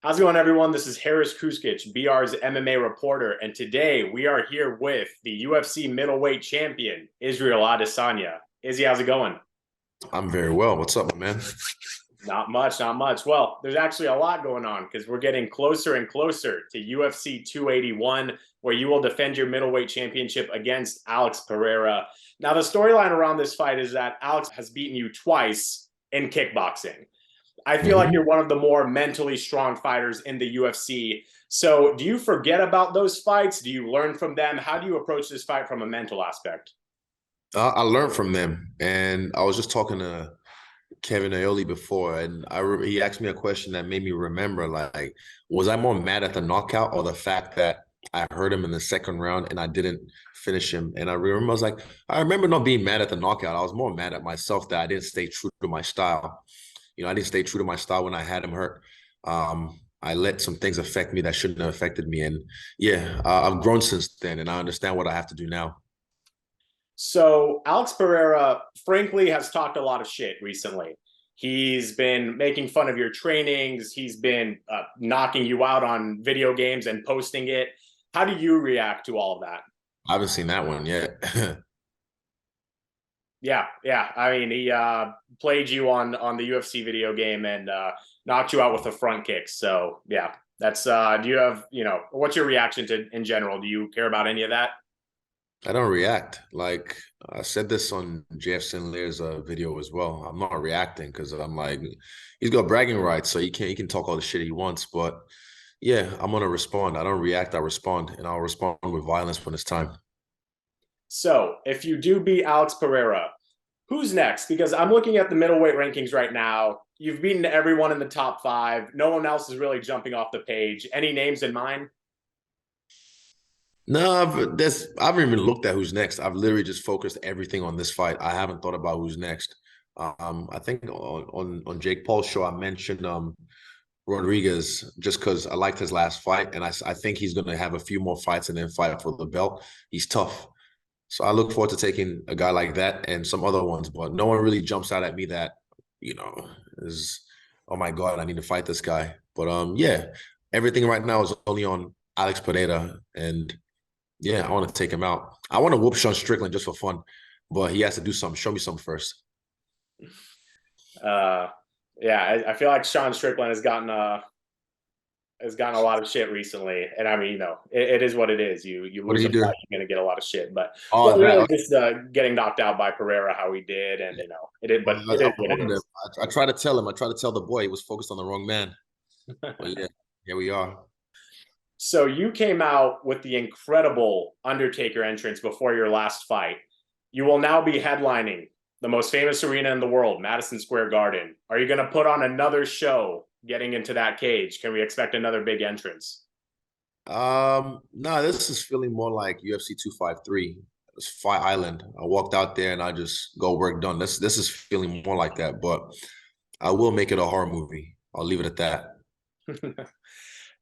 How's it going, everyone? This is Harris Kruskic, BR's MMA reporter, and today we are here with the UFC middleweight champion, Israel Adesanya. Izzy, how's it going? I'm very well. What's up, man? Not much, not much. Well, there's actually a lot going on because we're getting closer and closer to UFC 281, where you will defend your middleweight championship against Alex Pereira. Now, the storyline around this fight is that Alex has beaten you twice in kickboxing. I feel like hmm you're one of the more mentally strong fighters in the UFC. So, do you forget about those fights? Do you learn from them? How do you approach this fight from a mental aspect? I learned from them, and I was just talking to Kevin Aioli before, and he asked me a question that made me remember, like, was I more mad at the knockout or the fact that I hurt him in the second round and I didn't finish him? And I was like, I remember not being mad at the knockout. I was more mad at myself that I didn't stay true to my style. I didn't stay true to my style when I had him hurt. I let some things affect me that shouldn't have affected me. And yeah, I've grown since then, and I understand what I have to do now. So, Alex Pereira, frankly, has talked a lot of shit recently. He's been making fun of your trainings. He's been knocking you out on video games and posting it. How do you react to all of that? I haven't seen that one yet. Yeah, yeah. I mean, he played you on the UFC video game and knocked you out with a front kick. So yeah, that's. Do you have what's your reaction to in general? Do you care about any of that? I don't react. Like I said this on JF Sinlair's video as well. I'm not reacting because I'm like, he's got bragging rights, so he can talk all the shit he wants. But yeah, I'm gonna respond. I don't react. I respond, and I'll respond with violence when it's time. So if you do beat Alex Pereira, who's next? Because I'm looking at the middleweight rankings right now. You've beaten everyone in the top five. No one else is really jumping off the page. Any names in mind? No, I haven't even looked at who's next. I've literally just focused everything on this fight. I haven't thought about who's next. I think on Jake Paul's show I mentioned Rodriguez just because I liked his last fight, and I think he's going to have a few more fights and then fight for the belt. He's tough, so I look forward to taking a guy like that and some other ones. But no one really jumps out at me that you know is, oh my God, I need to fight this guy. But yeah, everything right now is only on Alex Pereira, and yeah, I want to take him out. I want to whoop Sean Strickland just for fun, but he has to do something. Show me something first. Uh, yeah, I feel like Sean Strickland has gotten a lot of shit recently, and I mean, it is what it is. You What did lose he a do? fight, you're gonna get a lot of shit. But yeah, Oh, really that. just getting knocked out by Pereira, how he did, and it is, but it I is what it warned him. is. I tried to tell him. I tried to tell the boy he was focused on the wrong man. But yeah, here we are. So you came out with the incredible Undertaker entrance before your last fight. You will now be headlining the most famous arena in the world, Madison Square Garden. Are you going to put on another show getting into that cage? Can we expect another big entrance? No, this is feeling more like UFC 253. It's Fight Island. I walked out there and I just go work done. This is feeling more like that, but I will make it a horror movie. I'll leave it at that.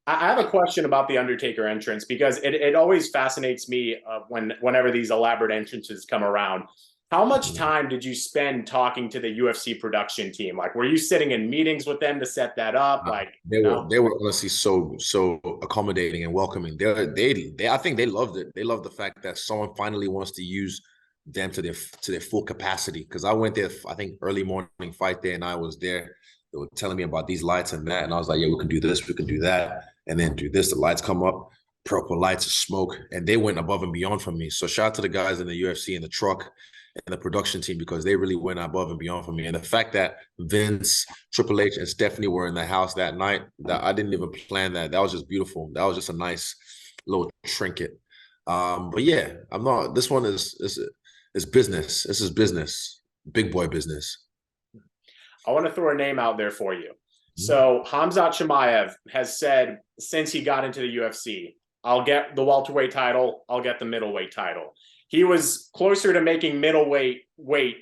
I have a question about the Undertaker entrance because it always fascinates me whenever these elaborate entrances come around. How much Mhm. time did you spend talking to the UFC production team? Like, were you sitting in meetings with them to set that up? Like, They were no? they were honestly so accommodating and welcoming. They I think they loved it. They loved the fact that someone finally wants to use them to their full capacity. Because I went there, I think early morning fight day, and I was there. They were telling me about these lights and that, and I was like, yeah, we can do this, we can do that, and then do this. The lights come up, purple lights, smoke, and they went above and beyond for me. So shout out to the guys in the UFC and the truck and the production team because they really went above and beyond for me. And the fact that Vince, Triple H, and Stephanie were in the house that night, that I didn't even plan that. That was just beautiful. That was just a nice little trinket. But yeah, I'm not. This one is business. This is business, big boy business. I want to throw a name out there for you. So Hamzat Chimaev has said since he got into the UFC, I'll get the welterweight title, I'll get the middleweight title. He was closer to making middleweight weight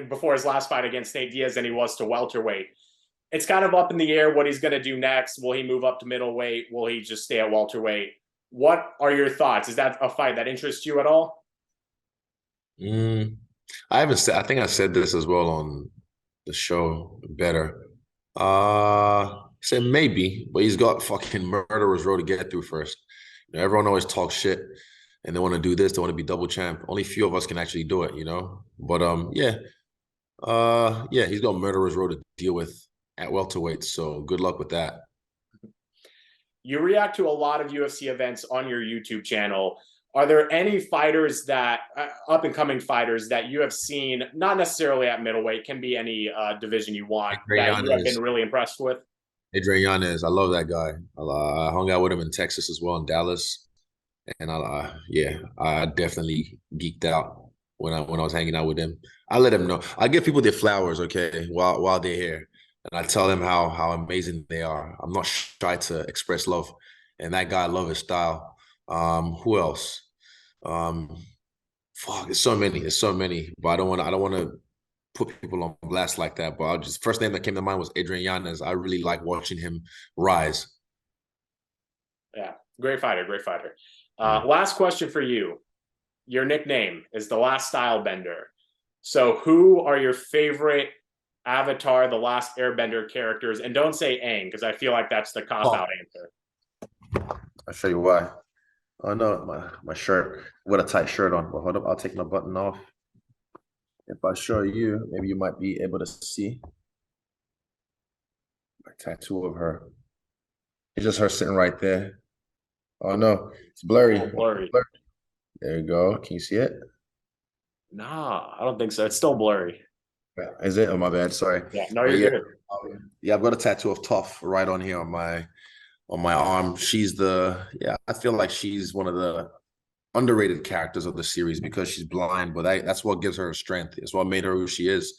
before his last fight against Nate Diaz than he was to welterweight. It's kind of up in the air what he's going to do next. Will he move up to middleweight? Will he just stay at welterweight? What are your thoughts? Is that a fight that interests you at all? Mm, I haven't said. I think I said this as well on the show. Better. He said maybe, but he's got fucking murderer's row to get through first. You know, everyone always talks shit and they want to do this, they want to be double champ. Only few of us can actually do it, you know. But yeah, he's got murderer's row to deal with at welterweight. So good luck with that. You react to a lot of UFC events on your YouTube channel. Are there any fighters that up and coming fighters that you have seen, not necessarily at middleweight, can be any division you want, that you have been really impressed with? Adrian Yanez, I love that guy. I hung out with him in Texas as well, in Dallas, and yeah, I definitely geeked out when I was hanging out with him. I let him know. I give people their flowers, okay, while they're here, and I tell them how amazing they are. I'm not shy to express love, and that guy, I love his style. Who else? Um, fuck, there's so many. There's so many, but I don't want to put people on blast like that. But I'll just first name that came to mind was Adrian Yanez. I really like watching him rise. Yeah, great fighter, great fighter. Last question for you. Your nickname is the Last Airbender. So who are your favorite Avatar, the Last Airbender characters? And don't say Aang, because I feel like that's the cop-out answer. I'll show you why. Oh no, my shirt. What a tight shirt on. Well, hold up, I'll take my button off. If I show you, maybe you might be able to see my tattoo of her. It's just her sitting right there. Oh no, it's blurry. Oh, blurry. There you go. Can you see it? Nah, I don't think so. It's still blurry. Is it? Oh, my bad. Sorry. Yeah, no, you're good. Yeah, I've got a tattoo of Toph right on here on my arm. I feel like she's one of the underrated characters of the series because she's blind, but that's what gives her strength. It's what made her who she is,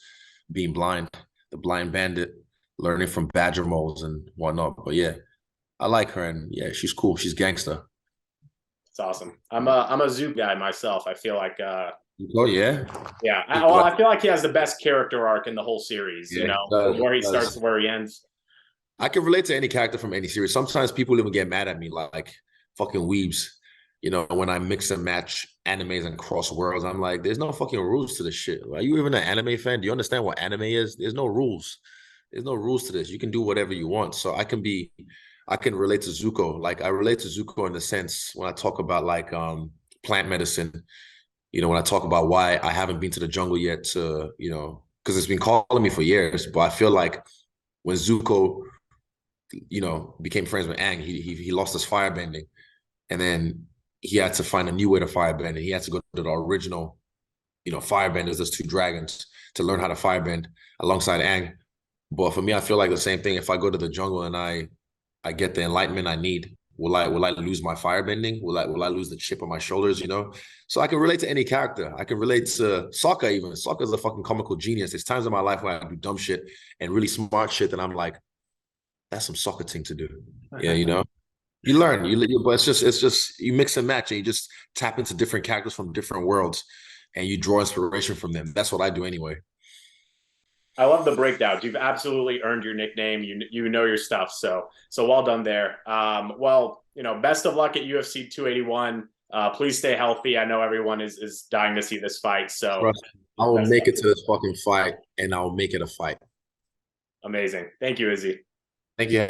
being blind, the blind bandit, learning from badger moles and whatnot. But yeah, I like her, and yeah, she's cool. She's gangster. It's awesome. I'm a Zoot guy myself. I feel like oh yeah, yeah. I feel like he has the best character arc in the whole series. Yeah, you know, from where he starts to where he ends. I can relate to any character from any series. Sometimes people even get mad at me, like fucking weebs. You know, when I mix and match animes and cross worlds, I'm like, there's no fucking rules to this shit. Are you even an anime fan? Do you understand what anime is? There's no rules. There's no rules to this. You can do whatever you want. So I can relate to Zuko. Like I relate to Zuko in the sense when I talk about like plant medicine, you know, when I talk about why I haven't been to the jungle yet to, you know, because it's been calling me for years. But I feel like when Zuko, you know, became friends with Aang, he lost his firebending. And then he had to find a new way to firebend. And he had to go to the original, you know, firebenders, those two dragons, to learn how to firebend alongside Aang. But for me, I feel like the same thing. If I go to the jungle and I get the enlightenment I need, will I lose my firebending? Will I lose the chip on my shoulders? You know, so I can relate to any character. I can relate to Sokka even. Sokka's a fucking comical genius. There's times in my life where I do dumb shit and really smart shit that I'm like, that's some Sokka thing to do. Yeah, you know. You learn, but it's just you mix and match, and you just tap into different characters from different worlds, and you draw inspiration from them. That's what I do anyway. I love the breakdowns. You've absolutely earned your nickname. You know your stuff. So well done there. Well, you know, best of luck at UFC 281. Please stay healthy. I know everyone is dying to see this fight. So I will make it to this fucking fight, and I'll make it a fight. Amazing. Thank you, Izzy. Thank you.